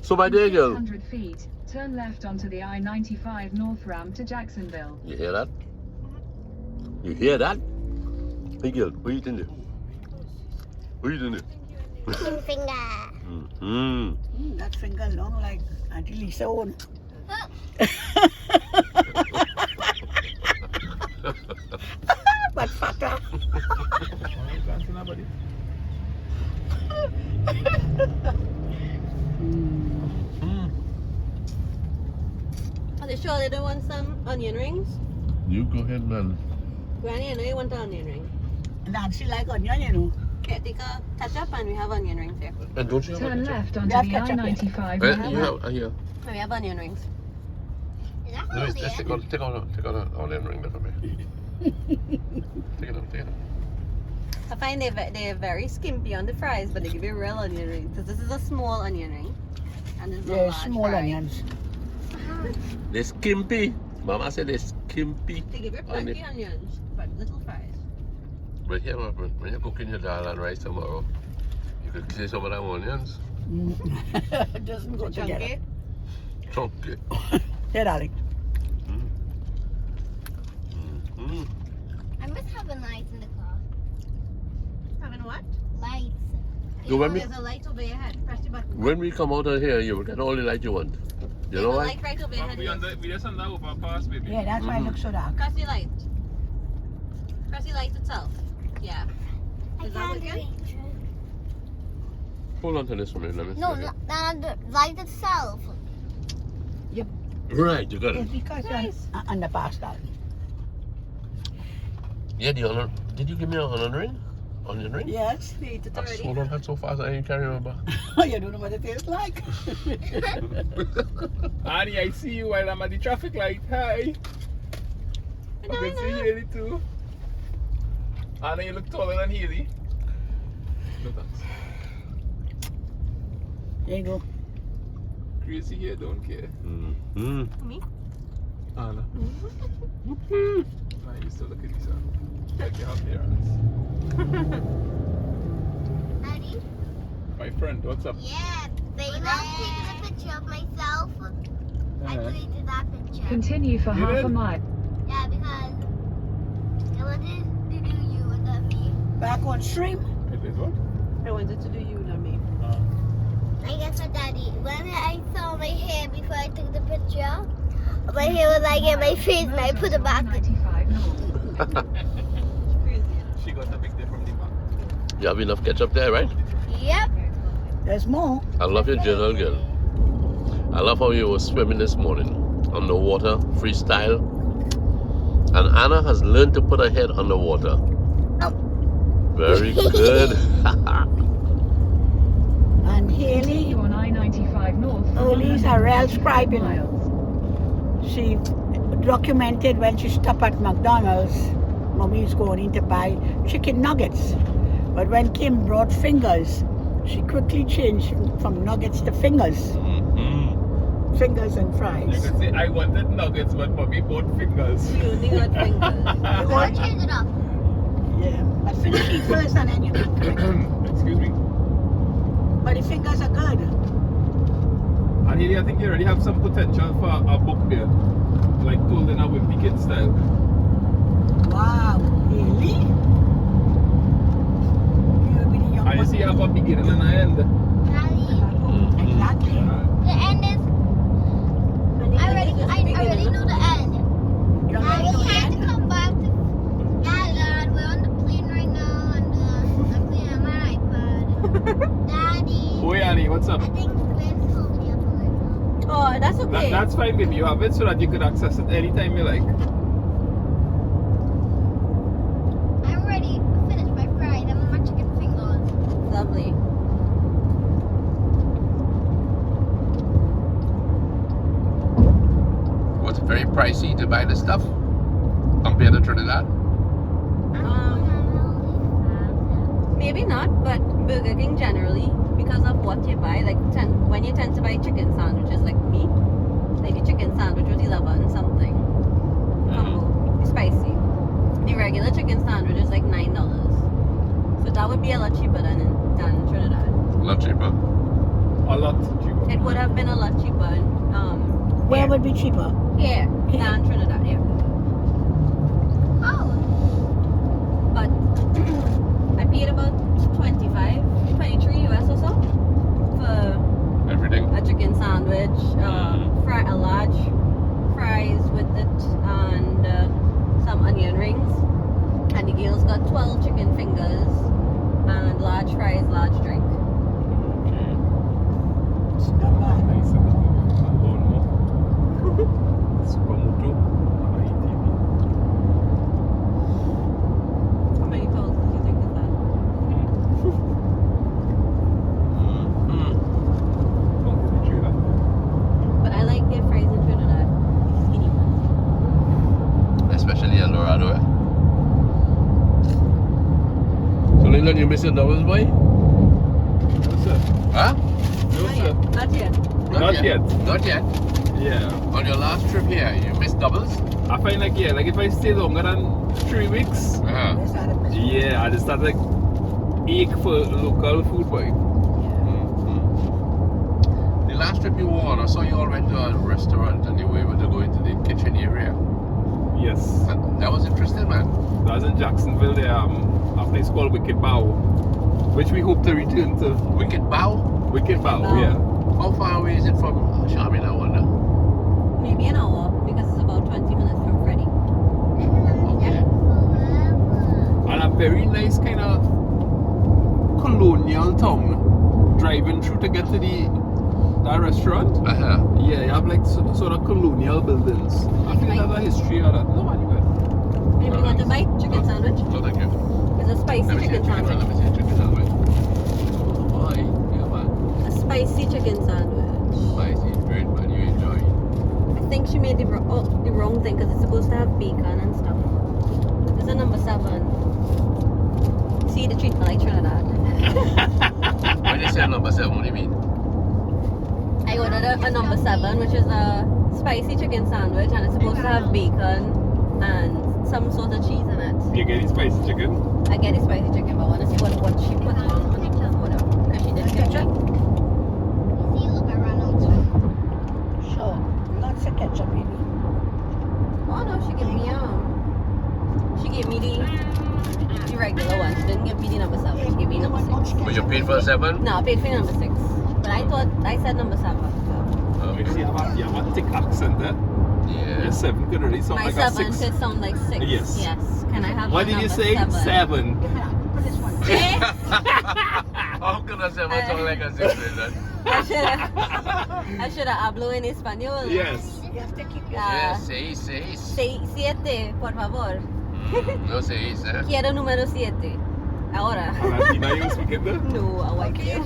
So my dear girl. 600 feet, turn left onto the I-95 North ramp to Jacksonville. You hear that? You hear that? Hey girl, what are you doing there? What are you doing there? Finger. That finger long like Auntie Lisa own. But fatter. Are they sure they don't want some onion rings? You go ahead, man. Granny, I know you want the onion ring. Nancy like onion, you know. Okay, take a ketchup and we have onion rings here. And don't you have Turn a left onto have the ketchup I-95 you North ramp. have here. And we have onion rings. Is that Louis, Julian? take out an onion ring there for me. Take it out. I find they're very skimpy on the fries, but they give you a real onion ring. Because this is a small onion ring. And this is a They're large small fry. onions. They're skimpy. Mama said they're skimpy. They give you plenty onions, but little fries. But here, when you're cooking your dal and rice tomorrow, you could see some of them onions. It doesn't go together. Chunky. Here, darling. I miss having lights in the car. Having what? Lights. So when we, There's a light over your head. Press the button. when we come out of here, you will get all the light you want. You know There's a why? light right over your head. We just on that overpass, baby. Yeah, that's why it looks so dark. Press the light. Press the light itself. Yeah. I Is that can't okay? reach. Hold on to this for me. Let me No, see. not the light itself. Right, you got it. It's because you're underpass, darling. Yeah, the onion. Did you give me an onion ring? Onion ring? Yes. We ate it I already. swallowed on that so fast I can't remember. You don't know what it tastes like. Annie, I see you while I'm at the traffic light. Hi. I can see Haley too. Anna, you look taller than Haley. No thanks. There you go. Crazy here, don't care. Mm-hmm. Me? Anna. I used to look at this one. Like you have their hands. Daddy? My friend, what's up? Yeah, baby. When I was taking a picture of myself, I deleted that picture. Continue for You half did? a mile. Yeah, because I wanted to do you and not me. Back on stream. It is what? I wanted to do you, not me. I guess what, Daddy? When I saw my hair before I took the picture, my hair was like in my face, and I put it back. I-95 North. She got a big day from the back. You have enough ketchup there, right? Yep. There's more. I love your journal, girl. I love how you were swimming this morning on the water, freestyle. And Anna has learned to put her head underwater. Very good. And Haley, Continue on I-95 North. for Haley's a real 155 scribe, you know. miles. She documented when she stopped at McDonald's. Mommy's going in to buy chicken nuggets. But when Kim brought fingers, she quickly changed from nuggets to fingers. Fingers and You fries. can say I wanted nuggets, but mommy bought fingers. You only got fingers. I'm gonna change it up. Yeah. But finish it first and then you can cook it. Excuse me. But the fingers are good. And Haley, I think you already have some potential for a book there. Like told in a Wimpy Kid style. Wow. Haley? You'll be the young And you see you have a beginning and an end. Daddy, Exactly. the end is. I already know the end. You Now already know we the have to end? come back to. Dad, we're on the plane right now, and I'm playing on my iPad. Daddy, Oh, Annie, what's up? I think Glenn's told me up right now. Oh, that's okay. That's fine, baby. You have it so that you could access it anytime you like. I already finished my fries. I'm on my chicken fingers. Lovely. Was it very pricey to buy this stuff compared to Trinidad? Maybe not, but Burger King generally, because of what you buy, like when you tend to buy chicken sandwiches like me, like a chicken sandwich was 11 something. Combo, spicy. The regular chicken sandwich is like $9. So that would be a lot cheaper than Trinidad. A lot cheaper. A lot cheaper. It would have been a lot cheaper. Where here. would be cheaper? Here, than Trinidad, yeah. Oh. But I paid about 23 US or so for Everything. a chicken sandwich, a large fries with it, and some onion rings. And the girls got 12 chicken fingers and large fries, large drink. Okay. It's not bad. Nice. Supermoto on ITV. How many pounds do you think is that? Don't go to trailer. But I like their fries in Trinidad. Skinny ones. Especially El Dorado. Eh? So Leland, you miss your doubles, boy? No, sir. Huh? No, sir. Not yet. Not yet. Not yet. Yeah. On your last trip here, you missed doubles? I find like, yeah, like if I stay longer than 3 weeks, Uh-huh. There's not a bit. yeah, I just start like ache for local food, boy. The last trip you were on, I saw you all went to a restaurant and you were able to go into the kitchen area. Yes. And that was interesting, man. That was in Jacksonville, there, a place called Wicked Bow, which we hope to return to. Wicked Bow? Wicked Bow, Bow. yeah. How far away is it from Charmin, I wonder? Maybe an hour because it's about 20 minutes from Freddie. Okay. And a very nice kind of colonial town. Driving through to get to that restaurant. Uh-huh. Yeah, you have like sort of colonial buildings. I think it has a history of that. No, anyway. Maybe you want to buy chicken sandwich? No, thank you. It's a spicy Let me see a chicken chicken sandwich. Let me see a chicken sandwich. Oh, boy. Yeah, man. A spicy chicken sandwich. Spicy, great, man. You enjoy. I think she made the wrong thing because it's supposed to have bacon and stuff. This is a number 7. See, the treat me like Trinidad. When you say number 7, what do you mean? I ordered a number 7, which is a spicy chicken sandwich, and it's supposed to have bacon and some sort of cheese in it. You getting spicy chicken? I get the spicy chicken, but I want to see what she put on whatever, because she didn't give me. See, look, I ran out. Sure. Lots of ketchup, maybe. Oh no, she gave me the regular one. She didn't give me the number 7. She gave me number 6. But you paid for 7? No, I paid for the number 6. But I thought I said number 7. You see, you have a thick accent there. Yeah. Your 7 could really sound My like a 7 6. should sound like 6. Yes. Yes. Can I have What the did you number say? 7? 7. Put this one. How could I say I sound like a 6 then? I should have hablo en español. Yes. You have to keep your... Ah, Yes, 6. 7, por favor. No 6, eh? Quiero número 7. Ahora. Latina, you speaking there? No, a white girl.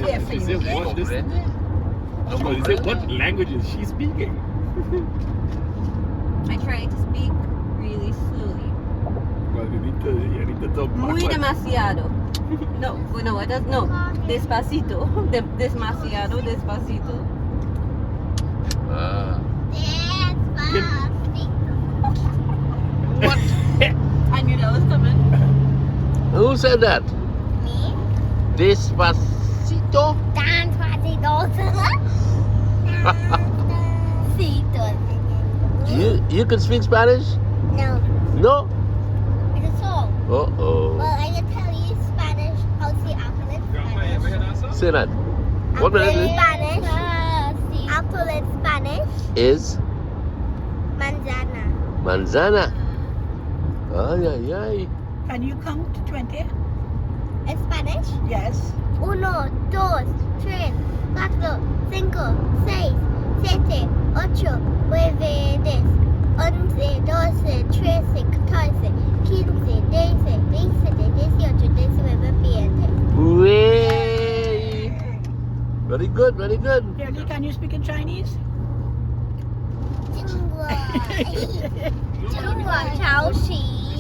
Yeah, she said, what this? No, you say, what language is she speaking? I try to speak really slowly. Well, you need to talk Muy backwards. demasiado. No, no, it does no. Despacito. Demasiado despacito. Ah. What? I knew that was coming. Who said that? Me? Despacito? You can speak Spanish? No, No? it's a song. Uh-oh. Well, I can tell you Spanish. How to say apple in Grandma, you ever hear that song? Say that. What Apple in minute Spanish. Apple in Spanish. is Manzana. manzana. Ay, ay, ay. Can you count to 20? In Spanish. Yes. 1, 2, 3, 4, 5, 6, 7, 8, 9, 10, 11, 12, 13, 14, 15, 16, 17, 18, 19, 20. Way. Very good, very good. Shirley, can you speak in Chinese? 中国潮汐，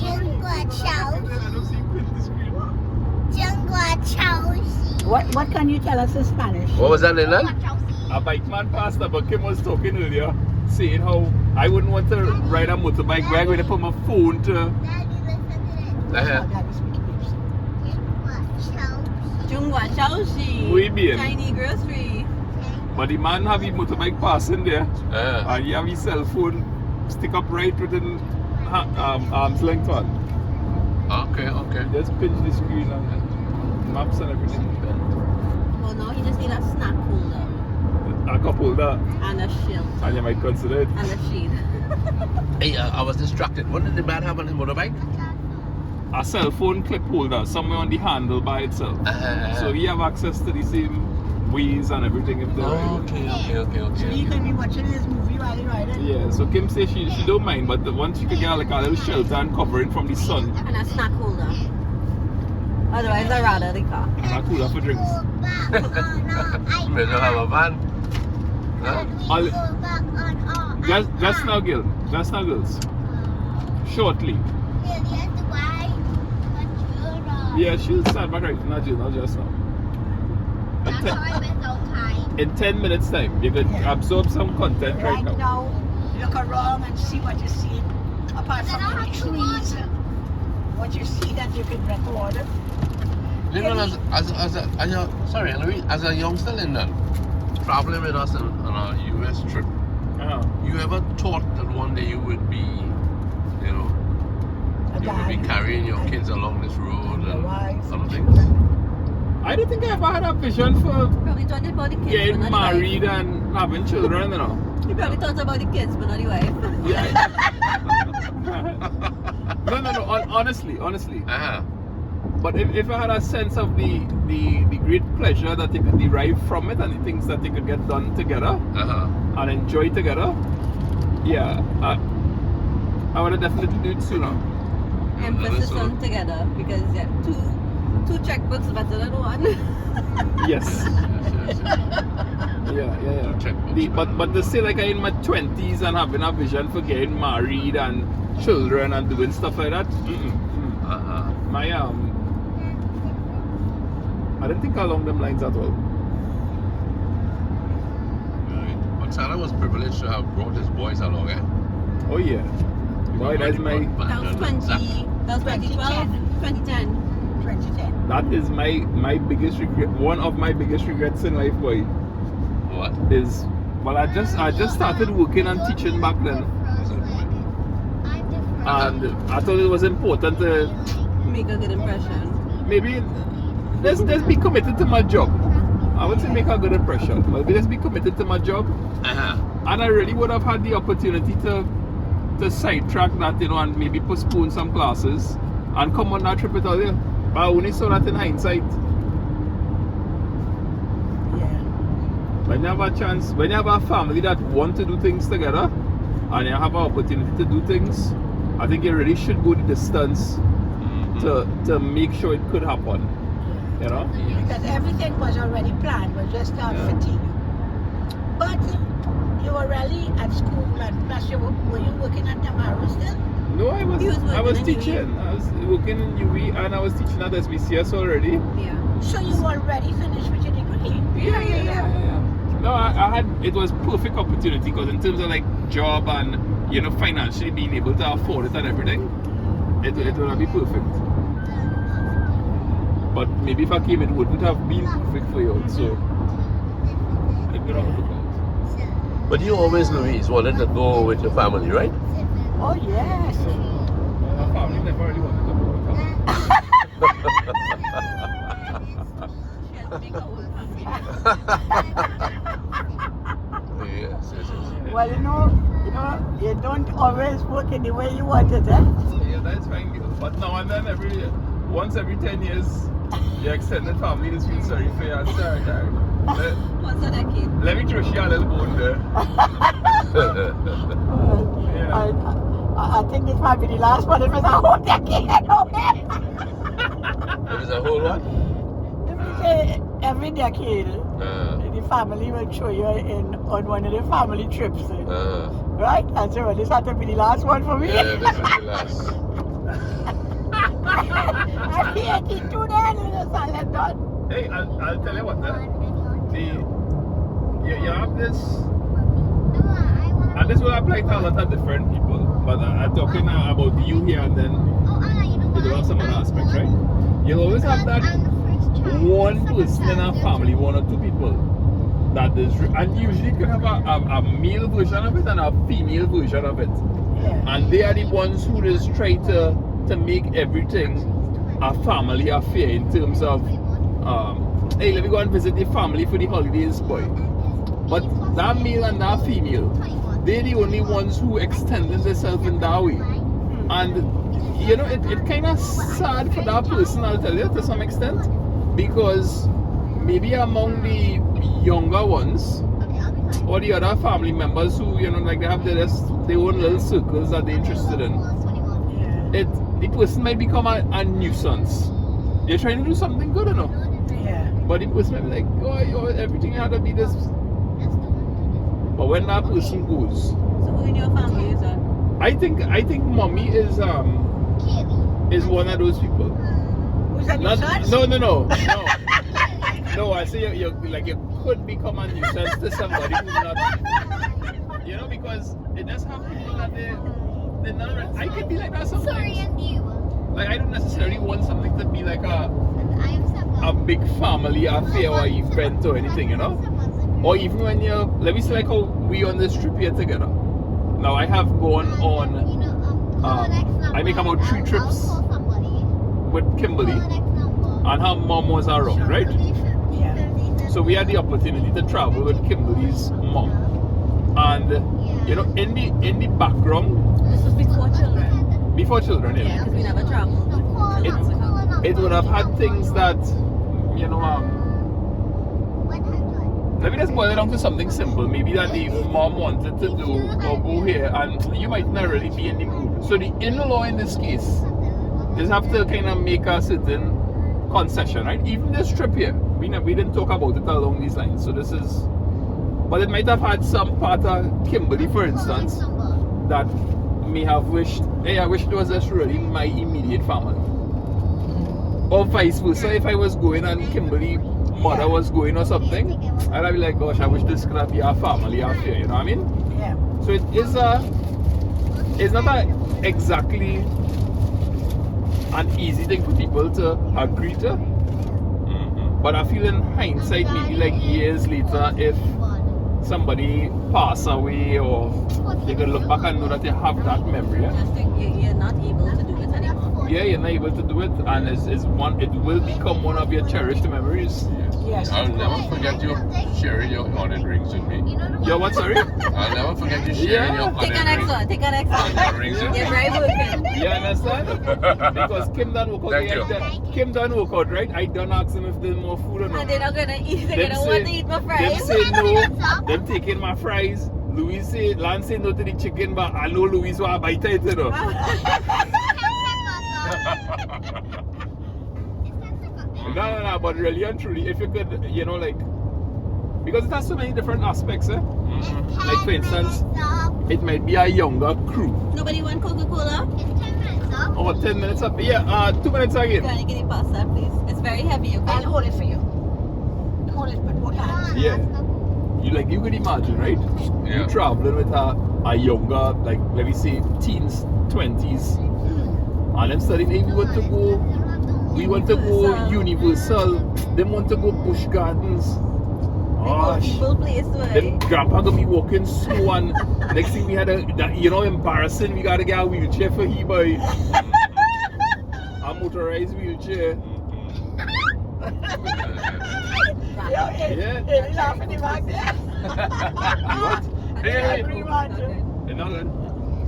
中国潮汐， I don't see you put the screen. 中国潮汐。 What can you tell us in Spanish? What was that, Leland? A bike man passed up, but Kim was talking earlier, saying how I wouldn't want to ride a motorbike where I'm going to put my phone to. Daddy, listen to this. Uh-huh. Daddy speak English. 中国潮汐。Jungwa Shaoxi. Muy bien. Chinese grocery. But the man have his motorbike passing there, and he have his cell phone stick up right within arm's length one. Okay, okay. Just pinch the screen and maps and everything. Well, now he just need a snack holder A cup holder, and a shield and you might consider it. and a shade. Hey, I was distracted. What did the man have on his motorbike? A cell phone clip holder somewhere on the handle by itself. So he have access to the same ways and everything if they're riding. So you can be watching this movie while you're riding. Yeah, so Kim says she don't mind, but once she could get like a little shelter and covering from the sun, And a snack holder. Otherwise, I'd rather the car. and a cooler for drinks. May not have a van. Huh? Just now, girl. Just now, girls. Shortly. Yeah, she'll start back right now, Jill, not just now. In 10 minutes time, you can absorb some content right Right now. now, look around and see what you see. Apart from the trees, what you see that you can record. You know, as a youngster, Lyndon, traveling with us on a US trip, you ever thought that one day you would be, you know, you would be carrying your kids along this road and other things? I don't think I ever had a vision for Probably thought about the kids, getting but not the married wife. and having children, you know. You probably thought about the kids, but not the wife. Yeah. No. Honestly. Uh-huh. But if I had a sense of the great pleasure that they could derive from it and the things that they could get done together and enjoy together, yeah, I would have definitely do it sooner. Emphasis on together, because yeah, two checkbooks better than one. Yes. Yeah. But to say like I'm in my 20s and having a vision for getting married and children and doing stuff like that, my I didn't think along them lines at all. Right. But Santa was privileged to have brought his boys along, eh? Oh yeah. Boy, that's my That was 2012, 2010. 2010. that is my biggest regret. One of my biggest regrets in life, boy, What? is well I just started working and teaching back then, and I thought it was important to Make a good impression. maybe let's be committed to my job. I would say make a good impression, but let's be committed to my job. And I really would have had the opportunity to sidetrack that, you know, and maybe postpone some classes and come on that trip with all you. But I only saw that in hindsight. Yeah. When you have a chance, when you have a family that want to do things together and you have an opportunity to do things, I think you really should go the distance to make sure it could happen. You know? Because everything was already planned, was just fatigue. But you were really at school, and plus were you working at Tamara still? No, I was working in teaching. I was working in UV and I was teaching at SBCS already. Yeah. So you already finished with your degree? Yeah. No, I had, it was perfect opportunity because in terms of like job and, you know, financially being able to afford it and everything, it would be perfect. But maybe if I came, it wouldn't have been perfect for you. So it would have worked out. But you always, Louise, wanted to go with your family, right? Oh yes. My family never really wanted to go She has to make a whole family. Yes. Well, you know, you don't always work in the way you want it, eh? Yeah, that's fine, girl. But now and then, once every 10 years, your extended family just feels sorry for you. Sorry. Once a decade. Let me throw you a little bone there. I think this might be the last one. It was a whole decade. It was a whole what? Let me say, every decade, the family will show you on one of the family trips. Right? And so this had to be the last one for me. Yeah, this is the last. I'm 82 then, it's all done. Hey, I'll tell you what, you have this, and this will apply to a lot of different people, but I'm talking about you here and then you have some other aspects, right? You'll always have that one person in our family, one or two people, that is, and usually you can have a male version of it and a female version of it. Yeah. And they are the ones who just try to make everything a family affair in terms of, hey, let me go and visit the family for the holidays, boy. But that male and that female, they're the only ones who extended themselves in that way. And, you know, it kind of sad for that person, I'll tell you, to some extent. Because maybe among the younger ones, or the other family members who, you know, like they have their own little circles that they're interested in, the person might become a nuisance. You're trying to do something good, you know? Yeah. But the person might be like, oh, everything had to be this. But when that person goes, So who in your family is that? I think mommy is one of those people. Who's that, your son? No. No, I say you like you could become a nuisance to somebody who's not. You know, because it does have people that they're not. I can be like that sometimes. Sorry, and you. Like I don't necessarily want something to be like a big family affair or event or anything, you know. Or even when you're, let me say like how we on this trip here together. Now I have gone on, I make about 3 trips with Kimberly, and her mom was around, right? Yeah. So we had the opportunity to travel with Kimberly's mom, and you know, in the background, This was before children. before children, Yeah, because we never traveled with children. it would have had things that, you know, let me just boil it down to something simple. Maybe that the mom wanted to do or go here, and you might not really be in the mood. So the in-law in this case just have to kind of make a certain concession, right? Even this trip here, we didn't talk about it along these lines. So this is, but it might have had some part of Kimberly, for instance, that may have wished, hey, I wish it was just really my immediate family. Or vice versa, if I was going and Kimberly mother was going or something, and I'd be like, gosh, I wish this could have been our family affair, you know what I mean? Yeah. So it's not exactly an easy thing for people to agree to. But I feel in hindsight, maybe like years later, if somebody pass away, or you can look back and know that they have that memory. Just think you're not able to do it anymore. Yeah, you're not able to do it, and it will become one of your cherished memories. Yes. I'll never forget you sharing your onion rings with me. Yo, what, sorry? I'll never forget you sharing your Take an onion extra, take an extra. onion rings with You're me. very working. You understand? Because Kim done work out. Thank you. Kim done work out, right? I done ask them if there's more food or And not. they're not gonna eat, they're Them gonna want to eat my Them fries. say no. Them taking my fries. Louis say, Lance say no to the chicken, but I know Louis want to bite it, you know. No, but really and truly, if you could, you know, like, because it has so many different aspects, eh? Like, for instance, it might be a younger crew. Nobody want Coca-Cola? Or 10 minutes up. Yeah, 2 minutes again. Can you get it past that, please? It's very heavy, okay? I'll hold it for you. Hold it with both hands. Yeah. You could imagine, right? Yeah. You traveling with a younger, like, let me say, teens, 20s. And them studying, hey, we want to go Universal. They want to go Busch Gardens. Gosh. People place to Then grandpa gonna be walking slow, and next thing we had embarrassing, we gotta get a wheelchair for he boy. A motorized wheelchair. Yeah. You're laughing back there. What? I agree with you. You're not good.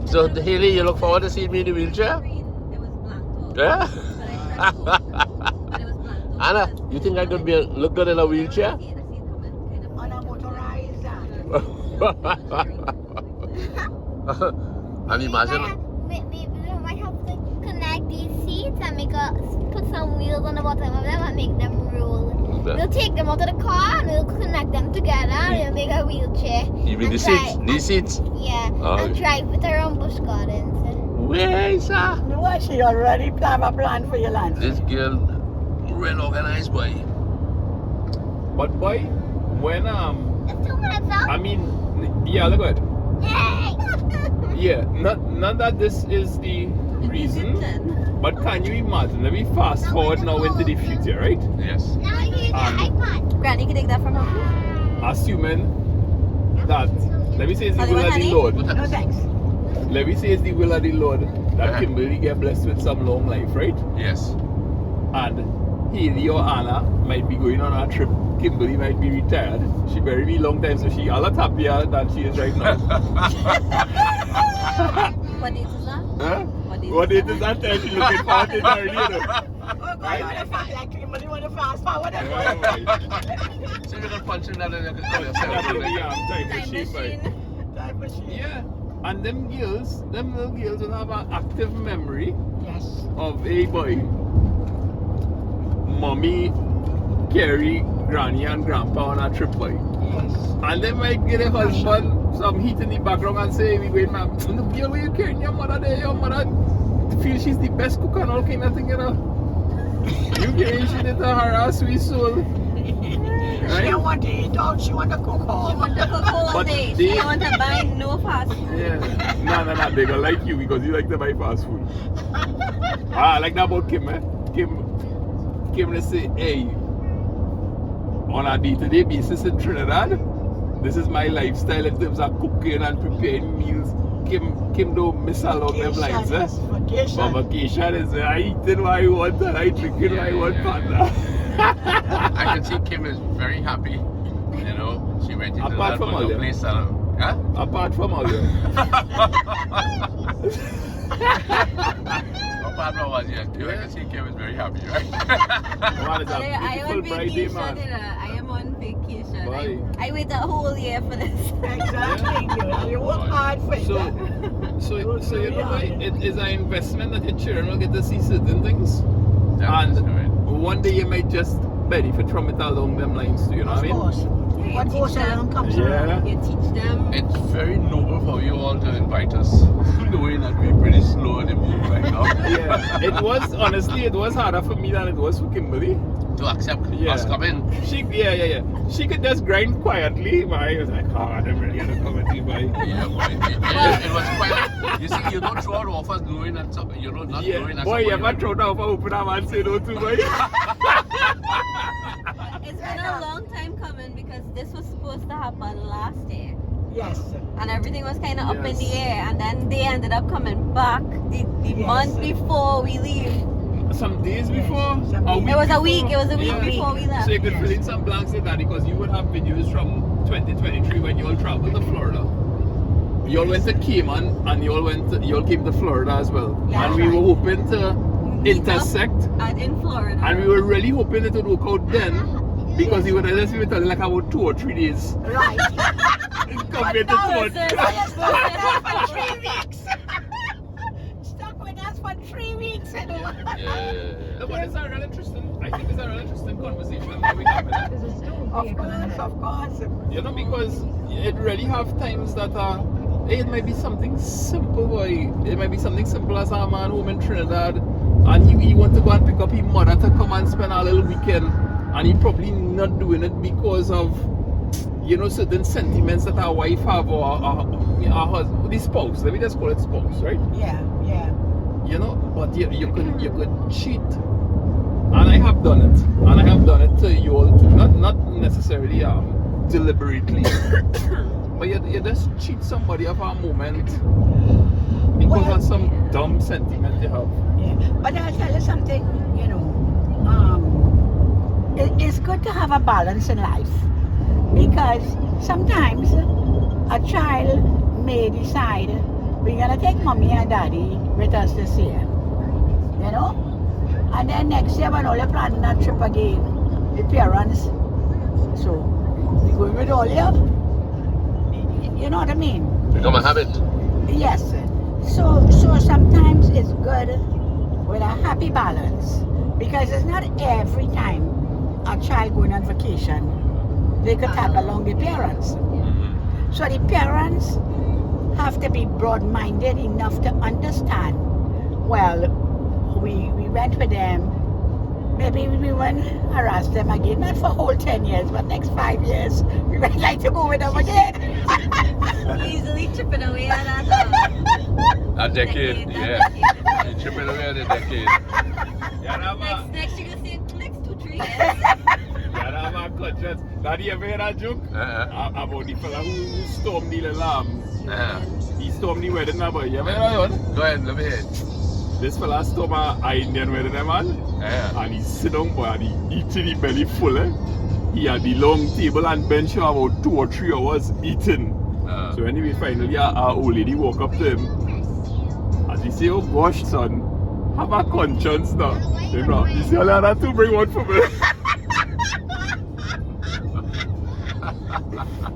So, Haley, you look forward to seeing me in the wheelchair? It was blank. Yeah? But it was blank. Anna, you think I could look good in a wheelchair? On a motorized. And imagine, Maybe we might have to connect these seats and put some wheels on the bottom of them and make them roll. We'll take them out of the car and we'll connect them together and we'll make a wheelchair. even the And seats, try- these seats. Yeah, Oh. and drive it around Busch Gardens. Where is that? No, she already have a plan for your land. This girl, well organized boy. But boy, when It's 2 minutes up. I mean, yeah, look at it. Yay! Yeah, not that this is the reason. Then. But can you imagine? Let me fast forward now into the future, right? Yes. Now you use the iPad. Granny can take that from her. Assuming that, let me say it's the Are they will of the honey? Lord. No thanks. Let me say it's the will of the Lord that Uh-huh. Kimberly get blessed with some long life, right? Yes. And Haley or Anna might be going on a trip. Kimberly might be retired. She buried me long time, so she a lot happier than she is right now. What date is that? Huh? What What date is that time? She's looking forward to it already, you know. Oh God, I want to fast like Kimberly want to fast forward. Right. So you can punch in that and you can call yourself. That will be Like, time Time machine, right? machine. Time machine. Yeah. And them little girls will have an active memory Yes. of, hey boy, mommy, Carrie, granny and grandpa on a trip, boy. Yes. And they might get a husband some heat in the background and say, we going, man, look, girl, where you carrying your mother there? Your mother feel she's the best cook and all kind of thing, you know. You carrying she did to her sweet soul. She don't want to eat out, she want to cook She home. want to cook all But day. they- She want to buy no fast food. Yeah. No, they gonna like you because you like to buy fast food. I like that about Kim, eh? Kim they say, hey, on a day-to-day basis in Trinidad, this is my lifestyle in terms of cooking and preparing meals. Kim don't miss along them lines, eh? Vacation. But vacation is I eating what I want and I drinking what I want, partner. I can see Kim is very happy. You know, she went into Apart that from all particular them. place and huh? Apart from all that. Apart from what, yeah, I can see Kim is very happy, right? Man, it's a I beautiful on Friday, vacation, man. I am on vacation. Why? I wait a whole year for this. Exactly. You work hard for it. So you really know, hard. it is an investment that your children will get to see certain things. That is correct. One day you might just benefit from it along them lines too, you know what I Of mean? course. What goes around comes around. You teach them. It's very noble for you all to invite us, knowing that we're pretty slow in the move right now. Yeah. It was harder for me than it was for Kimberly. To accept Yeah. us coming. Yeah. She could just grind quietly, but I was like, oh, I don't really have to come with you, boy. Yeah, boy. It was quite. You see, you don't throw out offers knowing that you know not knowing that. Boy, you somebody ever throw down for open up and say no to, boy? It's been a long time coming because this was supposed to happen last year. Yes. And everything was kind of up in the Yes. air. And then they ended up coming back the Yes. month before we leave. Some days before? Some days. It was a before? week. It was a week Yeah. before we left. So you could Yes. fill in some blanks in that because you would have videos from 2023 when you all traveled to Florida. You all went to Cayman and you all came to Florida as well. Yeah, and we right. were hoping to Meet up intersect in Florida. and we were really hoping it would work out then because you would have just been telling like about 2 or 3 days Right. compared to now 2 or it's- for 3 weeks. Stuck with us for 3 weeks. You know? No, but it's a real interesting, I think it's a real interesting conversation that we have. There's a stored Of vehicle ahead. course. You know, because it really have times that it might be something simple, boy. It might be something simple as a man home in Trinidad and he want to go and pick up his mother to come and spend a little weekend and he probably not doing it because of, you know, certain sentiments that our wife have or our husband, the spouse, let me just call it spouse, right? Yeah. You know, but you could cheat. And I have done it. And I have done it to you all too. Not necessarily deliberately. But you just cheat somebody of a moment because Well, of some dumb sentiment you have. Yeah. But I'll tell you something, you know, it's good to have a balance in life because sometimes a child may decide we're gonna take mommy and daddy with us this year, you know, and then next year when all you're planning a trip again, the parents, so we going with all you know what I mean? Become a habit. Yes. So sometimes it's good with a happy balance because it's not every time a child going on vacation they could tag along the parents. So the parents have to be broad-minded enough to understand. Well, we went with them. Maybe we won't harass them again, not for whole 10 years, but next 5 years we might like to go with them again. Easily chipping away at that. A decade, Decade, yeah. that decade. You're chipping away at a decade. Next you can say next 2-3 years. Yeah, my conscience. Daddy, you ever hear that joke? About the fella who stormed the alarm. He stormed the wedding, but you ever hear that one? Go ahead, let me hear it. This fella stormed an Indian wedding, man. And he sit down, boy, and he eating his belly full, eh? He had the long table and bench for about 2 or 3 hours eating. So anyway, finally, our old lady walk up to him. As he say, oh gosh, son, have a conscience now. You know, he say, I'll have to bring one for me.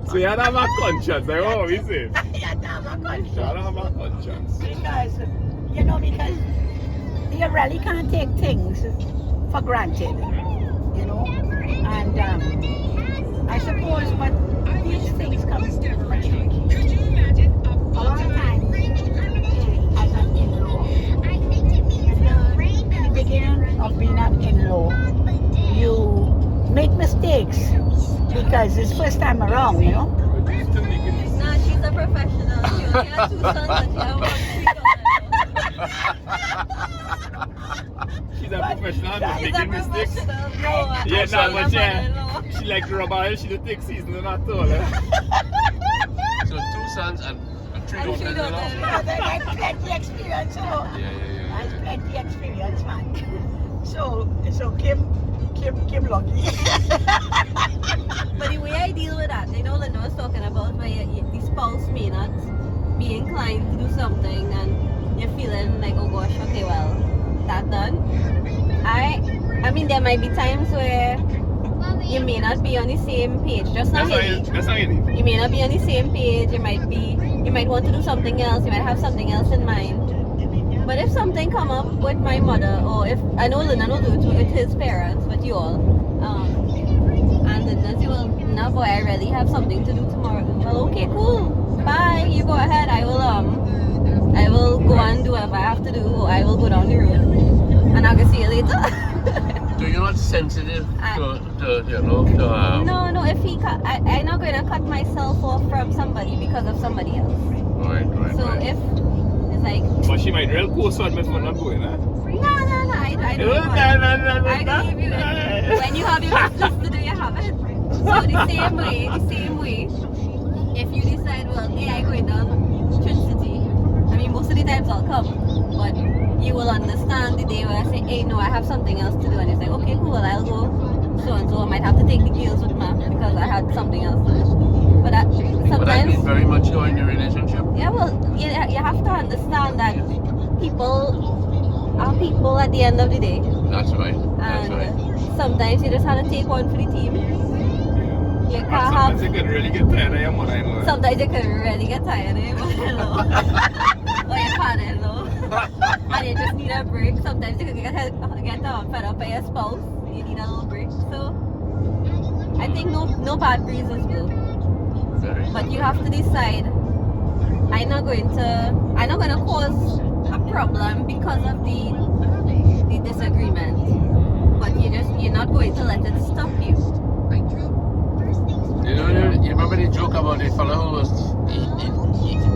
So you have a conscience, like what we say? You have a conscience. You have a conscience. Because, because you really can't take things for granted, And I suppose, but these things come with maturity. A lot of times, as an in-law, in the beginning of being an in-law, you make mistakes because it's first time around, Nah, she's a professional. She only has 2 sons and she has 1 She's a professional and She's a making mistakes. professional. No, Yeah, she's nah, a but mother-in-law. she like rubber, she don't take seasoning at all. Eh? So 2 sons and 3 And daughters. 3 daughters. That's plenty experience, That's plenty experience, man. So Kim lucky. But the way I deal with that, Linda was talking about where the spouse may not be inclined to do something and you're feeling like, oh gosh, okay, well, that's done. I mean, there might be times where you may not be on the same page. Just not That's not it. You may not be on the same page. You might want to do something else. You might have something else in mind. But if something come up with my mother, or if I know Linda will do it with his parents, with you all, and Linda say, well, no boy, I really have something to do tomorrow. Well, okay, cool. Bye. You go ahead. I will go and do whatever I have to do, or I will go down the road, and I'll see you later. So you're not sensitive to No. If I'm not going to cut myself off from somebody because of somebody else. Right. So if it's like, But she might real co-sign me for not going, eh? no, I don't. No. I believe you. When you have your business to do, you have it. So the same way, if you decide, well, hey, I'm going down Trinity, I mean, most of the times I'll come, but you will understand the day where I say, hey, no, I have something else to do, and you say, okay, cool, I'll go so and so. I might have to take the girls with me because I had something else to do. But sometimes. But that means very mature in the relationship. Yeah, well, you have to understand that people are people at the end of the day. That's right. And sometimes you just have to take one for the team. You can't Sometimes have. you can really get tired of your mother-in-law. Sometimes you can really get tired of your mother-in-law or your father-in-law, and you just need a break. Sometimes you can get fed up by your spouse. You need a little break. So I think no bad reasons will. But you have to decide. I'm not going to cause a problem because of the disagreement. But you're not going to let it stop you. You remember the joke about the fellow who was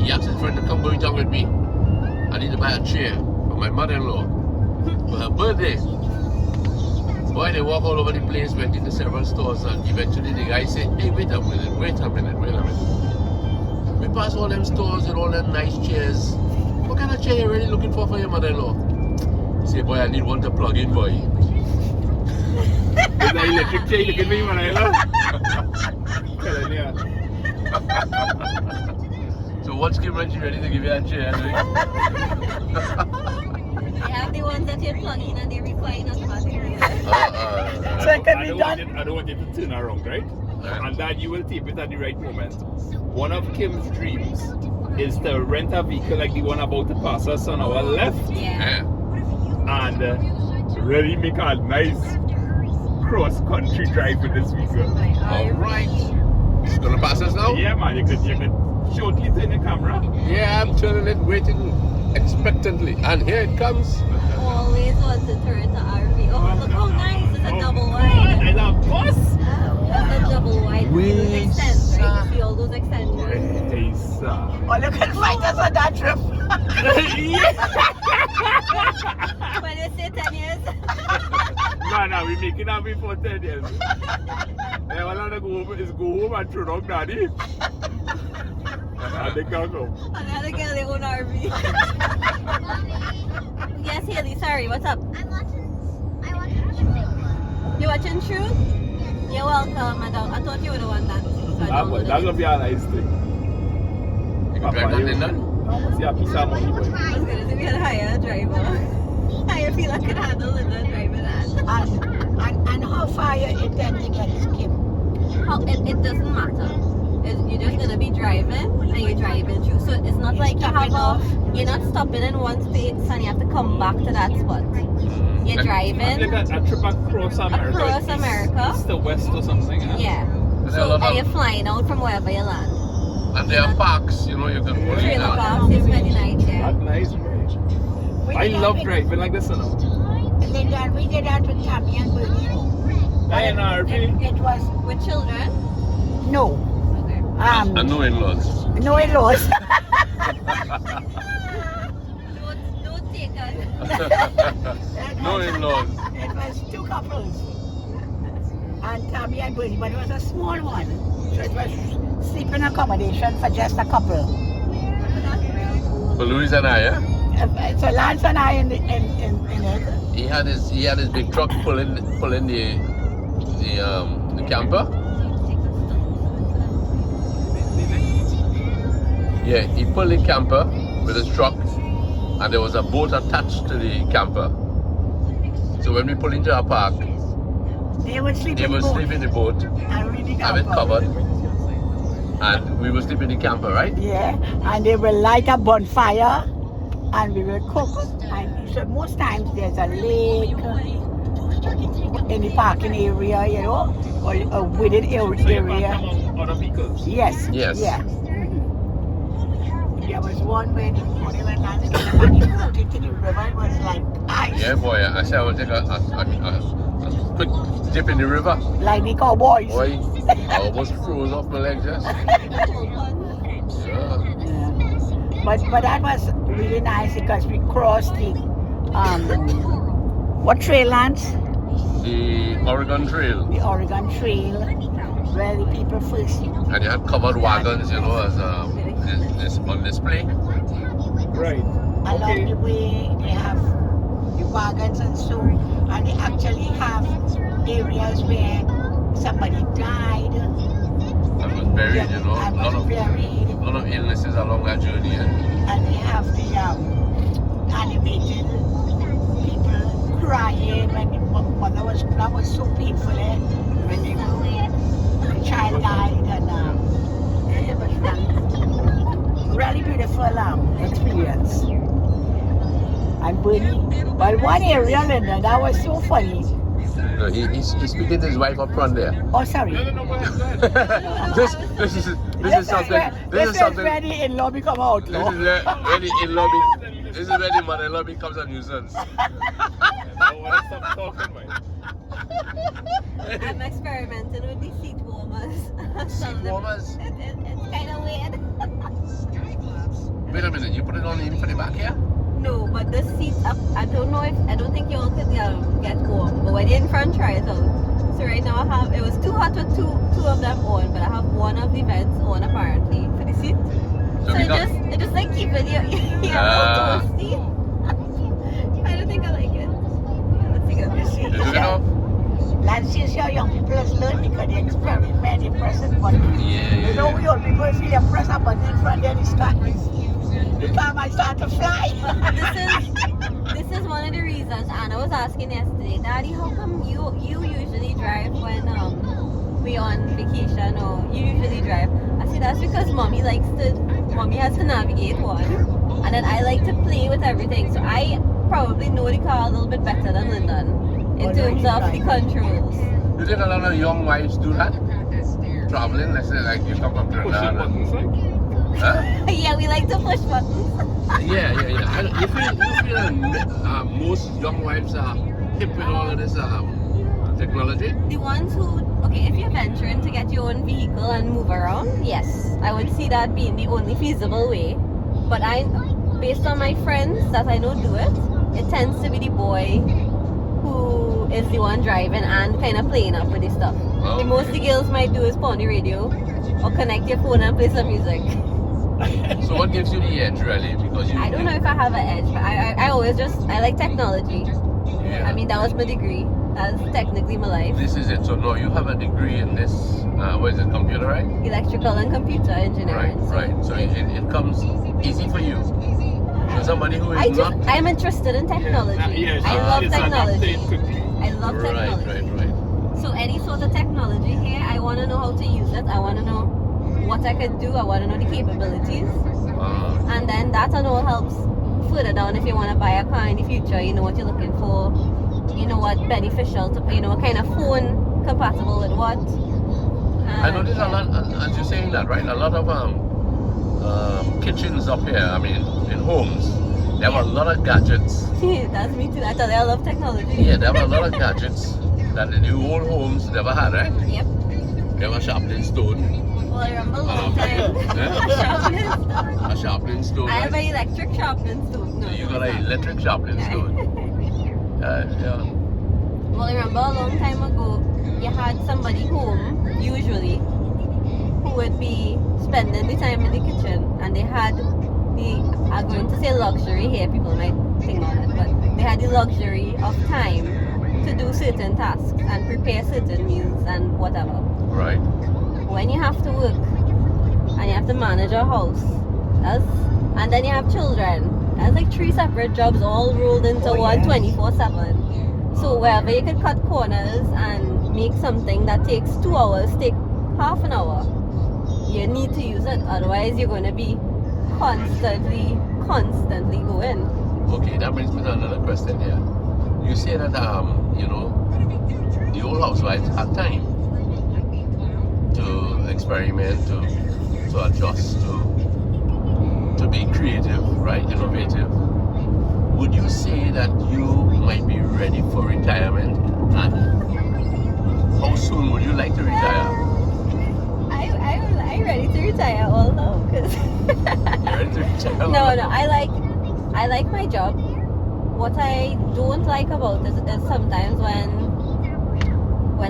he asked his friend to come going down with me. I need to buy a chair for my mother-in-law for her birthday. Boy, they walk all over the place, went into several stores, and eventually the guy said, hey, wait a minute. We pass all them stores with all them nice chairs. What kind of chair you really looking for your mother-in-law? He said, boy, I need one to plug in, boy. Is that electric chair looking for your mother-in-law? So once Kim when she's ready to give you a chair, They have the ones that you plug in and they recline automatically. So it can be done. I don't want you to turn around, right? And that you will tape it at the right moment. One of Kim's dreams is to rent a vehicle like the one about to pass us on our left. Yeah. And really make a nice cross-country drive with this vehicle. Alright. It's gonna pass us now? Yeah, man, you could shortly turn the camera. Yeah, I'm turning it, waiting expectantly. And here it comes. Always want to turn to RV. Oh, look how nice. It's a double wide. And a bus! That's a double wide. We Those extends, right? You see all those extensions. Or you can find us on that trip. When you say 10 years. No, we make it up before 10 years. They all have to go home and throw down daddy. And they can go. And the other girl, they own RV. Yes, Haley, sorry, what's up? I'm watching You watching True? You're welcome, madam. I thought you were the one that. That's going to be a nice thing. You can drive that in then? See a piece of money, boy. I was gonna say we had to hire a driver. I feel I could handle Linda driving that. And how far you intend to get Kim? It doesn't matter. You're just gonna be driving and you're driving through. So it's not like you're not stopping in one space and you have to come back to that spot. You're driving. Like a trip across America. Across America. East to west or something. Yeah. So and you're flying out from wherever you land. And there are parks, you know, you can pull in. Trailer parks is very nice, yeah. That's nice, bro. I love driving like this, you know. Linda, we did that with Tammy and Bernie. In RV. It was With children? no. Okay. And no in-laws. No in-laws. No taken. No in-laws. It was two couples. And Tammy and Bernie, but it was a small one. So it was sleeping accommodation for just a couple. For Louis and I, yeah? So Lance and I in it. He had his big truck pulling the camper. Yeah, he pulled the camper with his truck, and there was a boat attached to the camper. So when we pull into our park, They would sleep they in the would boat. sleep in the boat, And read the have it camper. covered, and we would sleep in the camper, right? Yeah, and they will light a bonfire and we will cook. And so most times there's a lake in the parking area, you know, or a wooded So you area. park among other vehicles. Yes. Yes. Yeah. There was one where they went landscaping and they put it to the river. It was like ice. Yeah, boy. I said I would take a quick dip in the river. Like the cowboys. Boy, I almost froze off my legs just. Yeah. But that was really nice because we crossed the what trail, Lance? The Oregon Trail. The Oregon Trail, where the people first. And you had covered wagons, you know, as this on display. Right. Along the way, they have the wagons and so, and they actually have areas where somebody died. And was buried, you know. And A was buried. lot of illnesses along that journey. Yeah? And they have the animated people crying when the mother that was so painful, when the child died, and it was really beautiful experience. And Bernie, but one area, Linda, that was so funny. No, he's speaking to his wife up front there. Oh, sorry. No, go ahead. this is something. This is something. where the in-law become out. This is where the in-law this is where the mother-in-law becomes a nuisance. I want to stop talking, man. I'm experimenting with the seat warmers. Seat warmers? It's kind of weird. Wait a minute, you put it on even for the back here? No, but the seats up, I don't think you all could get warm. But when you're in front, try it out. So right now it was too hot with two of them on, but I have one of the vents on apparently for the seat. So it just like keeping your toasty. I don't think I like it. Let's see. Is it enough? Lance is how young people has learned because they experiment, they press a button. Yeah. You know, we old people, if you press a button in front, then it starts. The car might start to fly. This is one of the reasons Anna was asking yesterday, Daddy, how come you usually drive when we're on vacation, or you usually drive? I said that's because mommy has to navigate one, and then I like to play with everything. So I probably know the car a little bit better than Lyndon in terms of the controls. You think a lot of young wives do that? Traveling, let's say like you come from Trinidad. Huh? Yeah, we like to push buttons. Yeah. You feel that most young wives are hip with all of this technology? The ones who, okay, if you're venturing to get your own vehicle and move around, yes, I would see that being the only feasible way. But based on my friends that I know do it tends to be the boy who is the one driving and kind of playing up with the stuff. Oh, The most the girls might do is put on the radio or connect your phone and play some music. So what gives you the edge, really? Because you. I don't know if I have an edge, but I always I like technology. Yeah. I mean, that was my degree. That's technically my life. This is it. So no, you have a degree in this. What is it? Computer, right? Electrical and computer engineering. Right. So it comes easy for you. For somebody who is not. I'm interested in technology. Yeah, I love it's technology. adapted quickly. I love technology. Right. So any sort of technology here, I want to know how to use it. I want to know what I could do. I want to know the capabilities. And then that and all helps further down if you want to buy a car in the future. You know what you're looking for. You know what beneficial to, what kind of phone compatible with what. I noticed a lot, as you're saying that, right? A lot of kitchens up here, I mean, in homes, they have a lot of gadgets. That's me too. I thought I love technology. Yeah, they have a lot of gadgets that the old homes never had, right? Yep. They have a sharpening stone. Well, I remember a long time. Sharpening stone. A sharpening stone. I have Right? an electric sharpening stone. No, You got an electric sharpening stone. Yeah. Well, I remember a long time ago, you had somebody home, usually, who would be spending the time in the kitchen, and they had I'm going to say luxury here, people might think on it, but they had the luxury of time to do certain tasks and prepare certain meals and whatever. Right. When you have to work and you have to manage a house, and then you have children, that's like 3 separate jobs all rolled into one 24/7. So wherever you could cut corners and make something that takes 2 hours, take half an hour, you need to use it. Otherwise, you're going to be constantly going. Okay, that brings me to another question here. You say that the old housewives had time to experiment, to adjust, to be creative, right? Innovative. Would you say that you might be ready for retirement? And how soon would you like to retire? I'm ready to retire although, because You're ready to retire? no, I like my job. What I don't like about it is sometimes when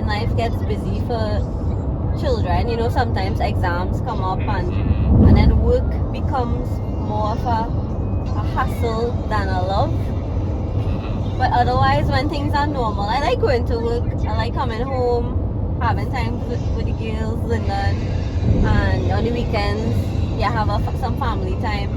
life gets busy for children, sometimes exams come up and then work becomes more of a hassle than a love. But otherwise, when things are normal, I like going to work. I like coming home, having time with the girls, Linda, and on the weekends, you have some family time,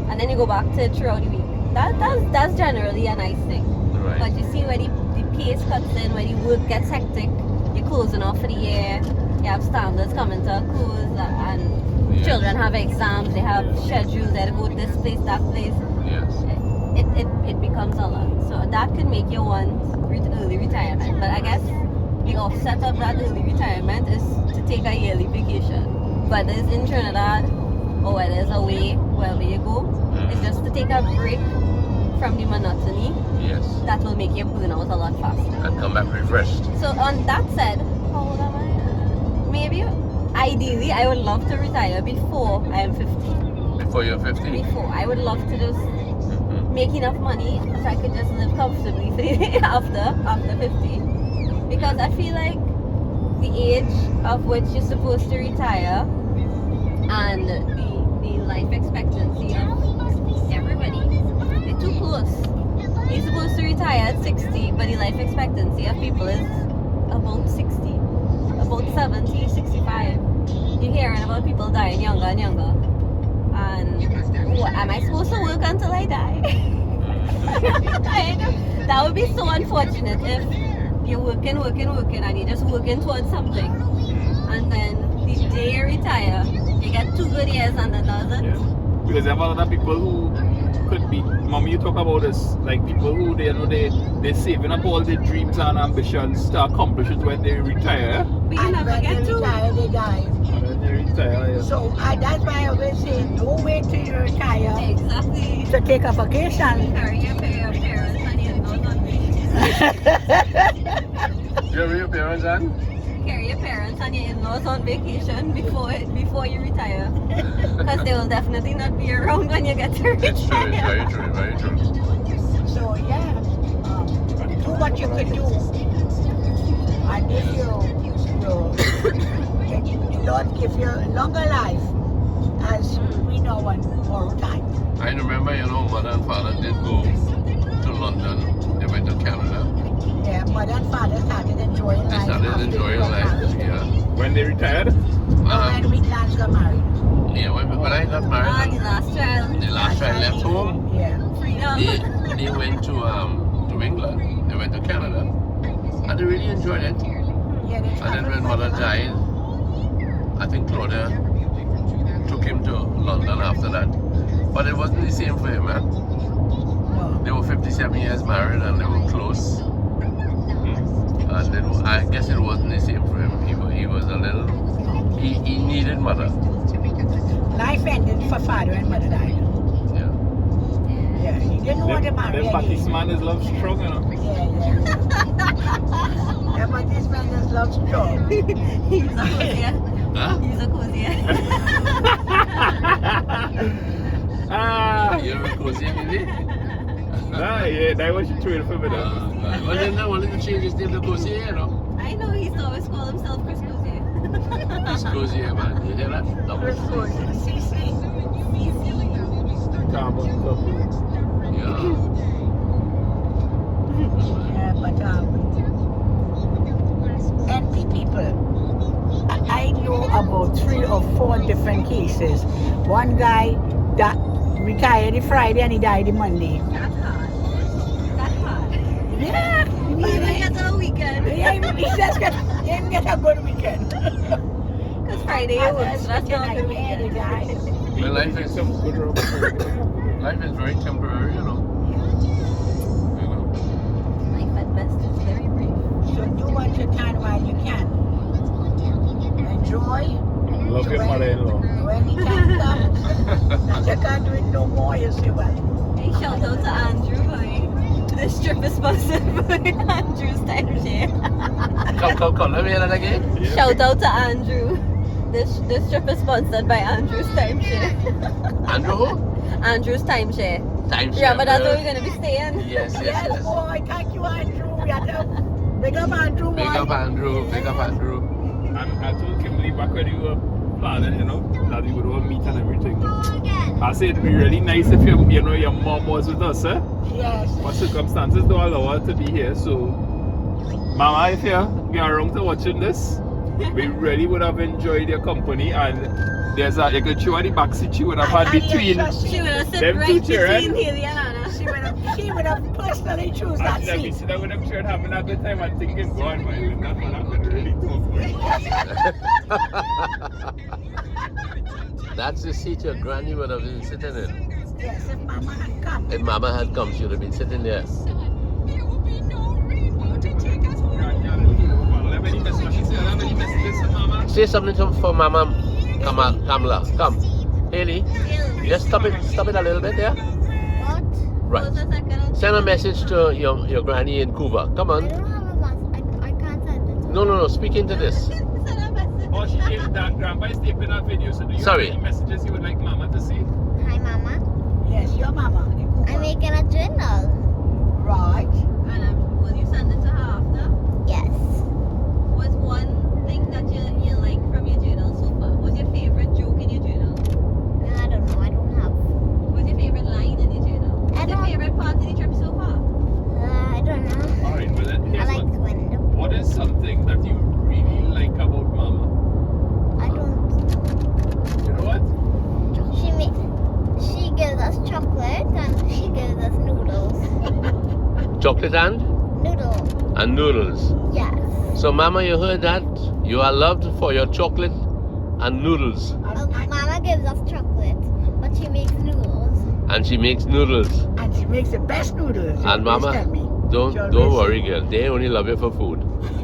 and then you go back to it throughout the week. That's generally a nice thing. Right. But you see where the pace cuts in, where the work gets hectic, you're closing off for the year, you have standards coming to a close, and children have exams, they have schedules, they go to this place, that place. Yes. It becomes a lot. So that could make you want early retirement. But I guess the offset of that early retirement is to take a yearly vacation. Whether it's in Trinidad or whether it's away, wherever you go, it's just to take a break from the monotony. Yes. That will make you burn out a lot faster. And come back refreshed. So on that said, how old am I? Maybe, ideally, I would love to retire before I am 50. Before you're 50? Before. I would love to just make enough money so I could just live comfortably for the day after 50. Because I feel like the age of which you're supposed to retire and the life expectancy of everybody, they're too close. You're supposed to retire at 60, but the life expectancy of people is about 60, about 70, 65. You're hearing about people dying younger and younger. And am I supposed to work until I die? That would be so unfortunate if you're working and you're just working towards something, and then the day you retire, you get 2 good years and then that's it. Yeah. Because there are a lot of people who could be, Mommy, you talk about this, like people who they're saving up all their dreams and ambitions to accomplish it when they retire. But you And never when get they to. retire, they die. And when they retire, yeah. So that's why I always say, don't wait till you retire Exactly. to take a vacation. Carry your parents and your in-laws on vacation. Carry your parents on? Carry your parents and your in-laws on vacation before you retire. because they will definitely not be around when you get to It's true, it's retire. very true, very true. So yeah, do what you can do. And if you Lord give you a longer life, as we know one more time. I remember, mother and father did go to London. They went to Canada. Yeah, mother and father started enjoying They life. started after enjoying they got life. married. Yeah. When they retired? Uh-huh. When Wheatlands got married. Yeah, when I got married, The last child. the last child left home. Yeah. Freedom. They went to England. They went to Canada, and they really enjoyed it. Yeah, they And then traveled when quite a mother lot. died, I think Claudia took him to London after that. But it wasn't the same for him, man. No. They were 57 years married and they were close. And then I guess it wasn't the same for him. He was a little. He needed mother. Life ended for father and mother died. Yeah. Yeah, he didn't want to marry Them Baptist again. man is love strong, Yeah. Yeah, but this man is love strong. He's a cozier. Huh? He's a cozier. You're a cozy, maybe? Yeah, that was your trail for me though. Well, then I wanted to change his name to Cozy, I know he used to always call himself Chris Cozier. It's Cozy, man. You hear that? Double C. CC. Carbon couple. Yeah. Yeah, but NP people, I know about 3 or 4 different cases. One guy that retired the Friday and he died the Monday. That's hard. That's hard. Yeah, But he gets on a weekend. he didn't get a good weekend. Because Friday it works. That's not a good weekend. Well, life is Some good road. very temporary, you know. Life at best is very brief. So do what you can while you can. Enjoy. Love your mother-in-law. When the time comes, that you can't do it no more, you see what? Hey, shout out to Andrew, boy. This trip is sponsored by Andrew's timeshare. Come, let me hear that again. Yeah. Shout out to Andrew. This trip is sponsored by Andrew's timeshare. Andrew who? Andrew's timeshare. Timeshare. Yeah, but that's where we're gonna be staying. Yes. Yes, boy, thank you, Andrew. We have to big up Andrew, Big up boy. Andrew. And I told Kimberly back when you were planning, that we would all meet and everything. I said it'd be really nice if your mom was with us, eh? Yes. But circumstances don't allow her to be here, so Mama, if you get around to watching this, we really would have enjoyed your company, and there's you could show her the back seat you would have had between. She would have sit Them right two between children. Haley and Anna. She would have personally choose that And then we seat. sit down with them children having a good time and thinking, go on, man, that man could really talk for you. That's the seat your granny would have been sitting in. Yes, if Mama had come. If Mama had come, she would have been sitting there. Say something for Mama Kamala. Come. Haley, just stop it a little bit there. What? Right. Hold a second. Send a message to your granny in Cuba. Come I on. don't have a mask. I can't send it. No. Speak into this. Oh, she came that grandpa is taping our video, so do you Sorry. have any messages you would like Mama to see? Hi, Mama. Yes, your Mama. I'm making a journal. Right. And will you send it to her after? Yes. What's one thing that you like from your journal so far? What's your favorite joke in your journal? I don't know. I don't have. What's your favorite line in your journal? What's your don't- favorite part of the trip so far? I don't know. Alright, well then, I here's like one. window. What is something that you really like about Mama? I don't. You know what? She gives us chocolate and she gives us noodles. Chocolate and noodles. Yes. So, Mama, you heard that? You are loved for your chocolate and noodles. Mama gives us chocolate, but she makes noodles. And she makes noodles. And she makes the best noodles. And Always Mama, tell me. don't She always worry, girl. They only love you for food.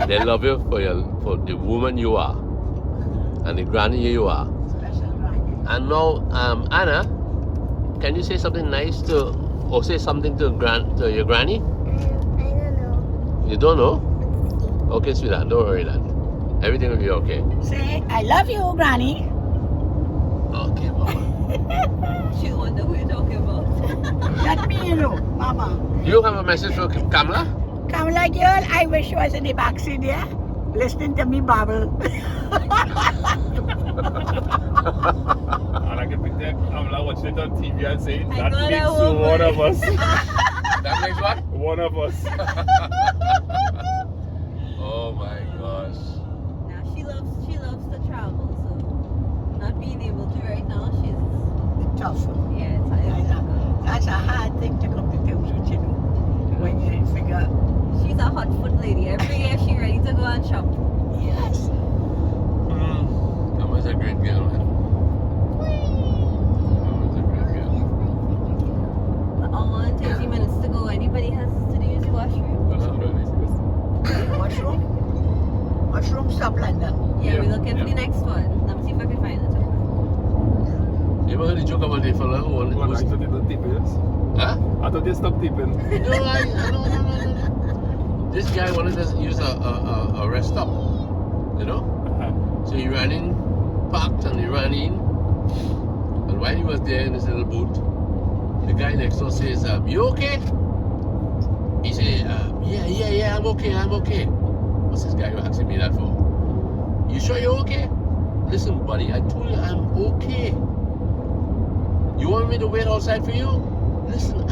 They love you for the woman you are, and the granny you are. Special granny. And now, Anna, can you say something nice or say something to your granny? I don't know. You don't know? Okay, sweetheart, don't worry, lad. Everything will be okay. Say, I love you, Granny. Okay, Mama. who you're talking about. Not me, you know, Mama. You have a message for Kamala? Kamala girl, I wish you was in the backseat there, listening to me babble. And I can picture Kamala watching it on TV and saying, I that know that makes woman." one of us. That makes what? One of us. Oh my gosh. Now she loves to travel, so not being able to right now, she's Tough. yeah, it's hard. That's a hard thing to come to terms with, you know. When you figure, She's a hot foot lady. Every year she ready to go and shop. yes. That was a great girl, man. That was a great girl. Hour and 30 minutes to go. Anybody has to use the washroom? Mushroom? Mushroom stop London. Yeah, we're Yeah, looking for the yeah. next one. Let me see if I can find it. You ever heard the joke about the fella who Well, I was... thought they don't tip us. Huh? I thought they stopped tipping. No. This guy wanted to use a rest stop, you know? So he ran in, parked and he ran in. And while he was there in his little boot, the guy next door says, you okay? He said, yeah, I'm okay. What's this guy asking me that for? You sure you're okay? Listen, buddy, I told you I'm okay. You want me to wait outside for you? Listen,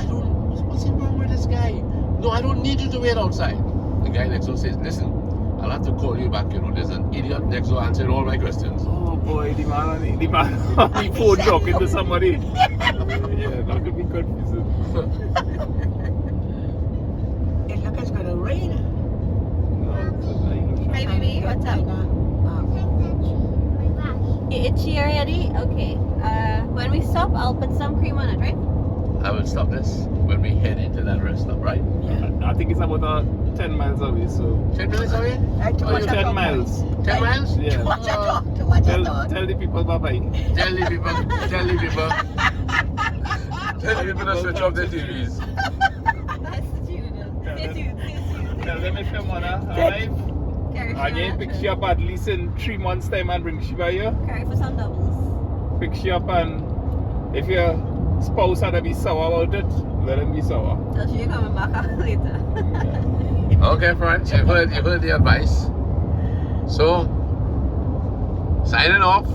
what's wrong with this guy? No, I don't need you to wait outside. The guy next door says, listen, I'll have to call you back, you know. There's an idiot next door answering all my questions. Oh boy, the man on the phone talking to somebody. Yeah, that could be confusing. It looks like it's going to rain. No, it's not. Hi, baby. What's up? You itchy already? Okay. When we stop, I'll put some cream on it, right? I will stop this when we head into that rest stop, right? Yeah. I think it's about 10 miles away, so 10 minutes away? Right, to Oh, watch you your 10 dog. miles. 10 miles? Yeah. To watch your dog. To watch your dog. Tell the people bye bye. Tell the people. Tell the people to switch off their TVs. That's the tune. Stay tuned. Tell them if you wanna arrive, and you pick you up at least in 3 months' time and bring she by you. Carry for some doubles. Pick she up, and if your spouse had to be sour about it, let him be sour. Tell you you're coming back later. Okay, friends, you heard the advice. So, signing off.